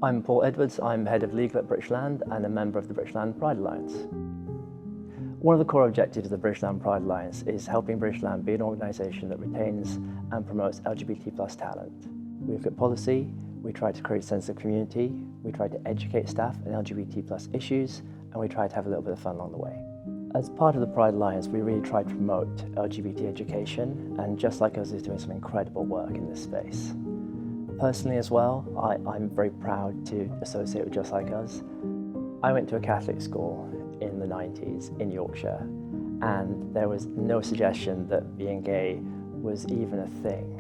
I'm Paul Edwards, I'm Head of Legal at British Land and a member of the British Land Pride Alliance. One of the core objectives of the British Land Pride Alliance is helping British Land be an organisation that retains and promotes LGBT+ talent. We look at policy, we try to create a sense of community, we try to educate staff on LGBT+ issues, and we try to have a little bit of fun along the way. As part of the Pride Alliance, we really try to promote LGBT education, and Just Like Us is doing some incredible work in this space. Personally as well, I'm very proud to associate with Just Like Us. I went to a Catholic school in the 90s in Yorkshire, and there was no suggestion that being gay was even a thing.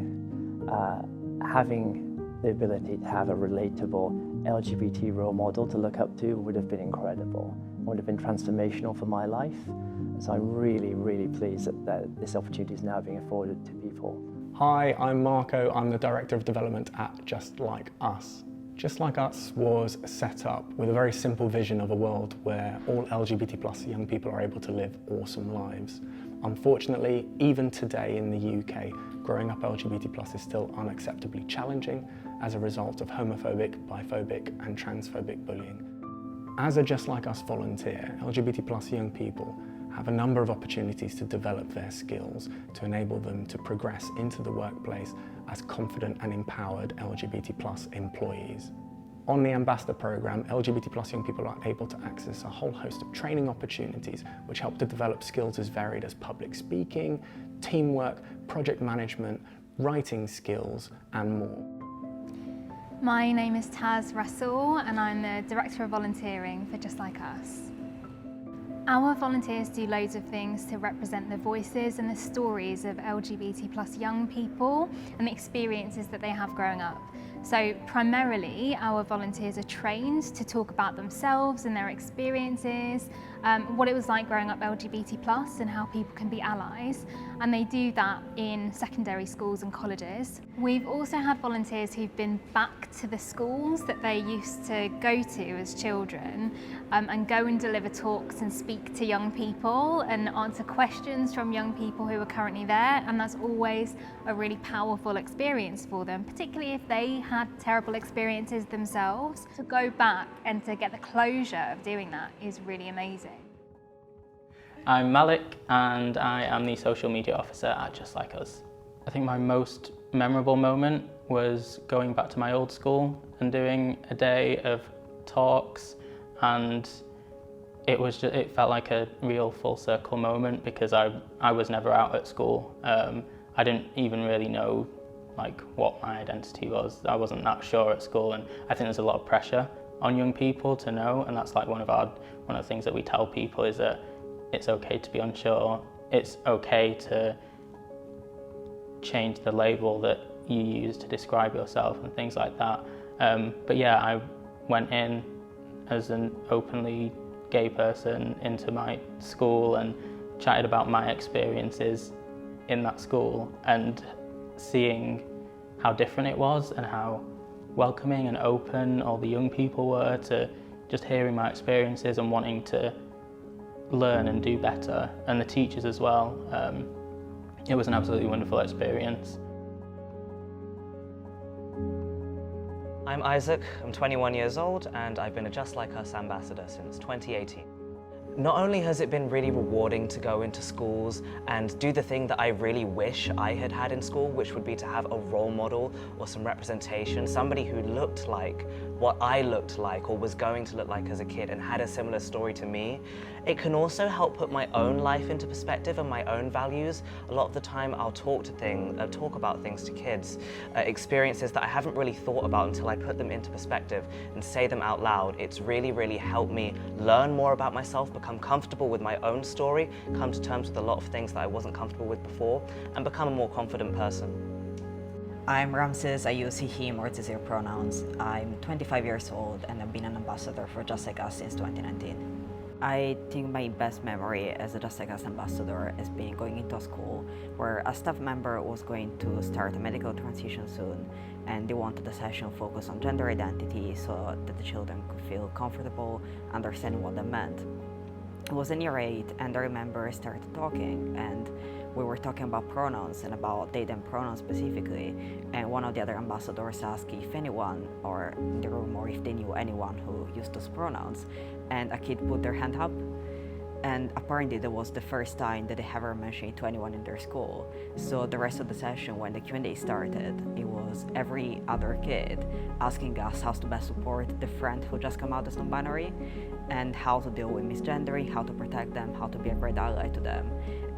Having the ability to have a relatable LGBT role model to look up to would have been incredible. It would have been transformational for my life. So I'm really, really pleased that this opportunity is now being afforded to people. Hi, I'm Marco. I'm the Director of Development at Just Like Us. Just Like Us was set up with a very simple vision of a world where all LGBT+ young people are able to live awesome lives. Unfortunately, even today in the UK, growing up LGBT+ is still unacceptably challenging as a result of homophobic, biphobic and transphobic bullying. As a Just Like Us volunteer, LGBT+ young people have a number of opportunities to develop their skills to enable them to progress into the workplace as confident and empowered LGBT+ employees. On the Ambassador Programme, LGBT+ young people are able to access a whole host of training opportunities which help to develop skills as varied as public speaking, teamwork, project management, writing skills and more. My name is Taz Russell and I'm the Director of Volunteering for Just Like Us. Our volunteers do loads of things to represent the voices and the stories of LGBT+ young people and the experiences that they have growing up. So primarily our volunteers are trained to talk about themselves and their experiences, what it was like growing up LGBT+ and how people can be allies, and they do that in secondary schools and colleges. We've also had volunteers who've been back to the schools that they used to go to as children and go and deliver talks and speak to young people and answer questions from young people who are currently there, and that's always a really powerful experience for them, particularly if they had terrible experiences themselves. To go back and to get the closure of doing that is really amazing. I'm Malik and I am the social media officer at Just Like Us. I think my most memorable moment was going back to my old school and doing a day of talks, and it felt like a real full circle moment because I was never out at school. I didn't even really know what my identity was. I wasn't that sure at school, and I think there's a lot of pressure on young people to know, and that's like one of the things that we tell people is that it's okay to be unsure. It's okay to change the label that you use to describe yourself and things like that. But yeah, I went in as an openly gay person into my school and chatted about my experiences in that school, and seeing how different it was and how welcoming and open all the young people were to just hearing my experiences and wanting to learn and do better, and the teachers as well. It was an absolutely wonderful experience. I'm Isaac, I'm 21 years old and I've been a Just Like Us ambassador since 2018. Not only has it been really rewarding to go into schools and do the thing that I really wish I had had in school, which would be to have a role model or some representation, somebody who looked like what I looked like or was going to look like as a kid and had a similar story to me. It can also help put my own life into perspective and my own values. A lot of the time I'll talk about things to kids, experiences that I haven't really thought about until I put them into perspective and say them out loud. It's really, really helped me learn more about myself, become comfortable with my own story, come to terms with a lot of things that I wasn't comfortable with before, and become a more confident person. I'm Ramses, I use he, him, or zero pronouns. I'm 25 years old and I've been an ambassador for Just Like Us since 2019. I think my best memory as a Just Like Us ambassador is being going into a school where a staff member was going to start a medical transition soon, and they wanted the session focused on gender identity so that the children could feel comfortable understanding what that meant. It was in year 8, and I remember I started talking, and we were talking about pronouns and about they them pronouns specifically, and one of the other ambassadors asked if anyone or in the room or if they knew anyone who used those pronouns, and a kid put their hand up, and apparently that was the first time that they ever mentioned it to anyone in their school. So the rest of the session, when the Q&A started, it was every other kid asking us how to best support the friend who just come out as non-binary, and how to deal with misgendering, how to protect them, how to be a great ally to them.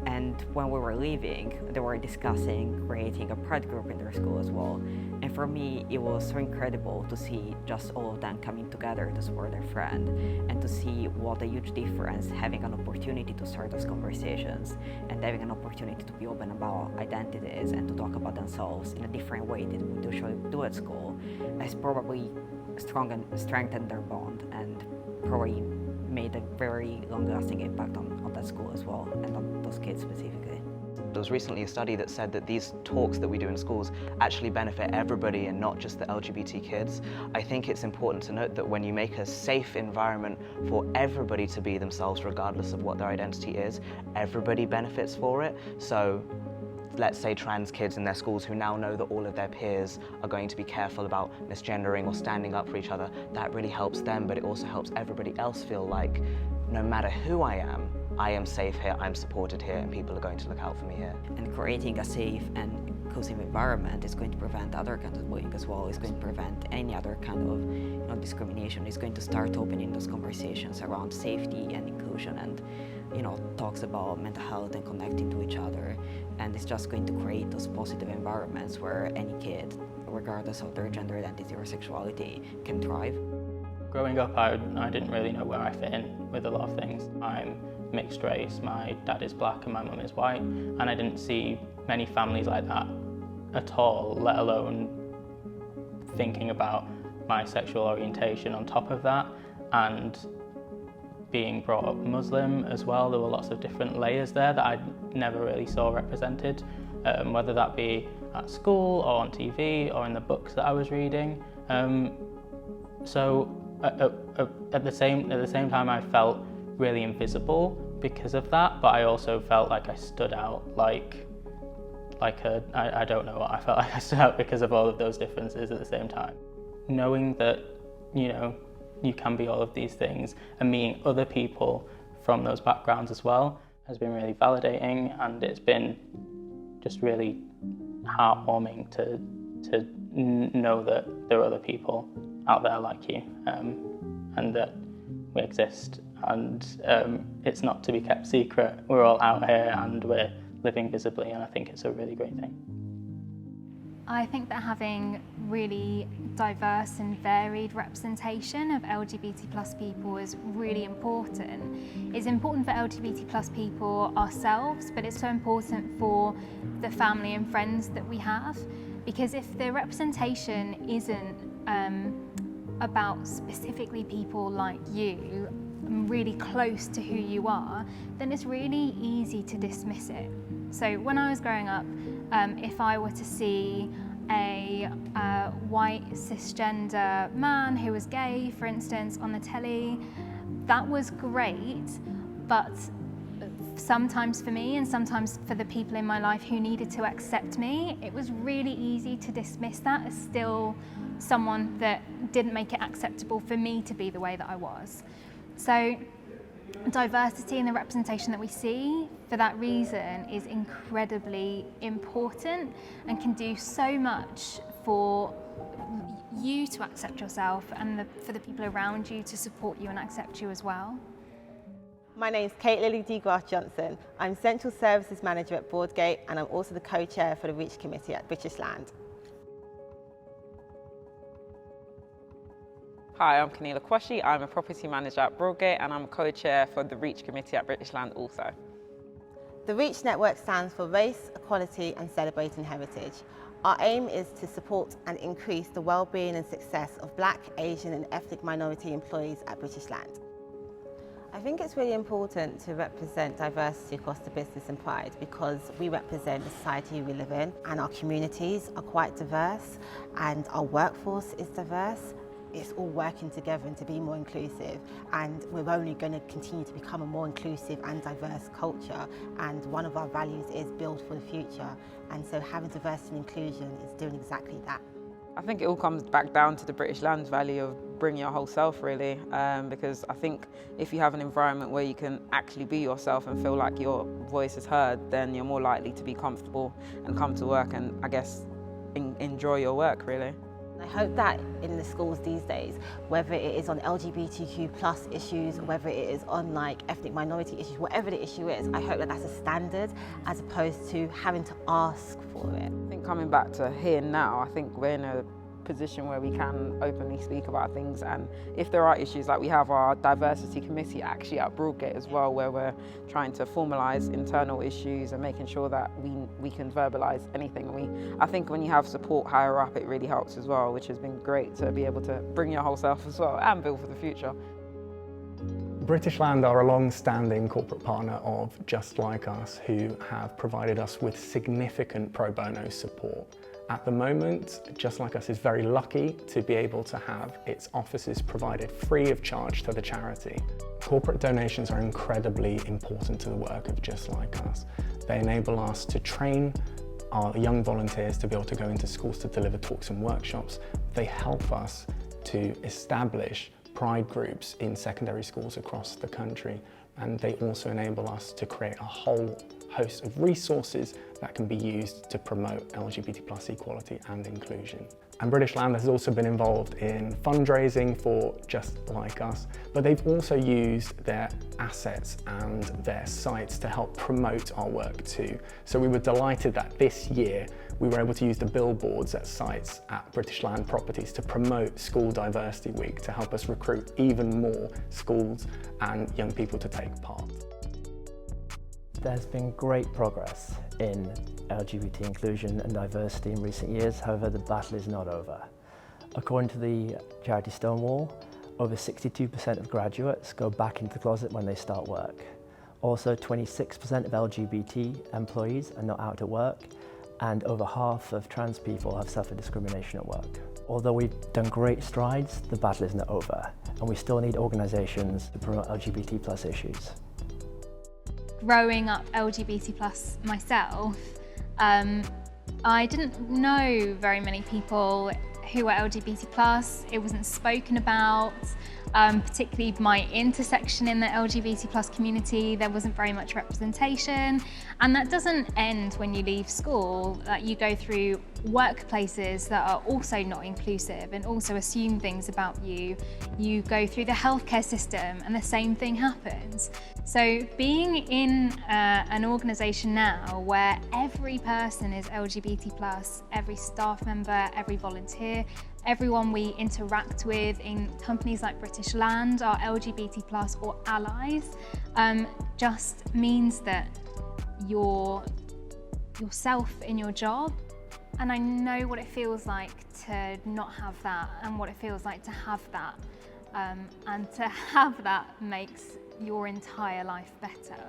And when we were leaving, they were discussing creating a pride group in their school as well. And for me, it was so incredible to see just all of them coming together to support their friend, and to see what a huge difference having an opportunity to start those conversations and having an opportunity to be open about identities and to talk about themselves in a different way than we usually do at school has probably strengthened their bond and probably made a very long-lasting impact on that school as well, and on those kids specifically. There was recently a study that said that these talks that we do in schools actually benefit everybody and not just the LGBT kids. I think it's important to note that when you make a safe environment for everybody to be themselves regardless of what their identity is, everybody benefits for it. So let's say trans kids in their schools who now know that all of their peers are going to be careful about misgendering or standing up for each other, that really helps them, but it also helps everybody else feel like no matter who I am safe here, I'm supported here, and people are going to look out for me here. And creating a safe and inclusive environment is going to prevent other kinds of bullying as well. It's going to prevent any other kind of discrimination. It's going to start opening those conversations around safety and inclusion, and talks about mental health and connecting to each other. And it's just going to create those positive environments where any kid, regardless of their gender identity or sexuality, can thrive. Growing up, I didn't really know where I fit in with a lot of things. I'm mixed race, my dad is black and my mum is white, and I didn't see many families like that at all, let alone thinking about my sexual orientation on top of that. And being brought up Muslim as well, there were lots of different layers there that I never really saw represented, whether that be at school or on TV or in the books that I was reading. So at the same time, I felt really invisible because of that, but I also felt like I stood out I don't know what, I felt like I stood out because of all of those differences at the same time. Knowing that, you can be all of these things, and meeting other people from those backgrounds as well has been really validating, and it's been just really heartwarming to know that there are other people out there like you, and that we exist, and it's not to be kept secret. We're all out here and we're living visibly, and I think it's a really great thing. I think that having really diverse and varied representation of LGBT plus people is really important. It's important for LGBT plus people ourselves, but it's so important for the family and friends that we have, because if the representation isn't about specifically people like you, really close to who you are, then it's really easy to dismiss it. So when I was growing up, if I were to see a white cisgender man who was gay, for instance, on the telly, that was great, but sometimes for me and sometimes for the people in my life who needed to accept me, it was really easy to dismiss that as still someone that didn't make it acceptable for me to be the way that I was. So diversity and the representation that we see for that reason is incredibly important and can do so much for you to accept yourself and for the people around you to support you and accept you as well. My name's Kate Lily DeGraff Johnson. I'm Central Services Manager at Broadgate, and I'm also the co-chair for the Reach Committee at British Land. Hi, I'm Keneela Quashie. I'm a property manager at Broadgate, and I'm co-chair for the Reach Committee at British Land also. The Reach Network stands for Race, Equality and Celebrating Heritage. Our aim is to support and increase the well-being and success of Black, Asian and ethnic minority employees at British Land. I think it's really important to represent diversity across the business and pride, because we represent the society we live in, and our communities are quite diverse and our workforce is diverse. it's all working together and to be more inclusive, and we're only going to continue to become a more inclusive and diverse culture, and one of our values is build for the future, and so having diversity and inclusion is doing exactly that. I think it all comes back down to the British Land's value of bring your whole self, really, because I think if you have an environment where you can actually be yourself and feel like your voice is heard, then you're more likely to be comfortable and come to work and, I guess, enjoy your work, really. I hope that in the schools these days, whether it is on LGBTQ+ issues, whether it is on like ethnic minority issues, whatever the issue is, I hope that that's a standard as opposed to having to ask for it. I think coming back to here and now, I think we're in a position where we can openly speak about things, and if there are issues, like we have our diversity committee actually at Broadgate as well, where we're trying to formalise internal issues and making sure that we can verbalise anything. I think when you have support higher up, it really helps as well, which has been great to be able to bring your whole self as well and build for the future. British Land are a long-standing corporate partner of Just Like Us, who have provided us with significant pro bono support. At the moment, Just Like Us is very lucky to be able to have its offices provided free of charge to the charity. Corporate donations are incredibly important to the work of Just Like Us. They enable us to train our young volunteers to be able to go into schools to deliver talks and workshops. They help us to establish pride groups in secondary schools across the country, and they also enable us to create a whole host of resources that can be used to promote LGBT+ equality and inclusion. And British Land has also been involved in fundraising for Just Like Us, but they've also used their assets and their sites to help promote our work too. So we were delighted that this year we were able to use the billboards at sites at British Land properties to promote School Diversity Week, to help us recruit even more schools and young people to take part. There's been great progress in LGBT inclusion and diversity in recent years, however the battle is not over. According to the charity Stonewall, over 62% of graduates go back into the closet when they start work. Also, 26% of LGBT employees are not out at work, and over half of trans people have suffered discrimination at work. Although we've done great strides, the battle is not over, and we still need organisations to promote LGBT+ issues. Growing up LGBT+ myself, I didn't know very many people who were LGBT+. It wasn't spoken about, particularly my intersection in the LGBT+ community. There wasn't very much representation, and that doesn't end when you leave school. You go through workplaces that are also not inclusive and also assume things about you. You go through the healthcare system and the same thing happens. So being in an organisation now where every person is LGBT+, every staff member, every volunteer, everyone we interact with in companies like British Land are LGBT+ or allies, just means that you're yourself in your job. And I know what it feels like to not have that, and what it feels like to have that. And to have that makes your entire life better.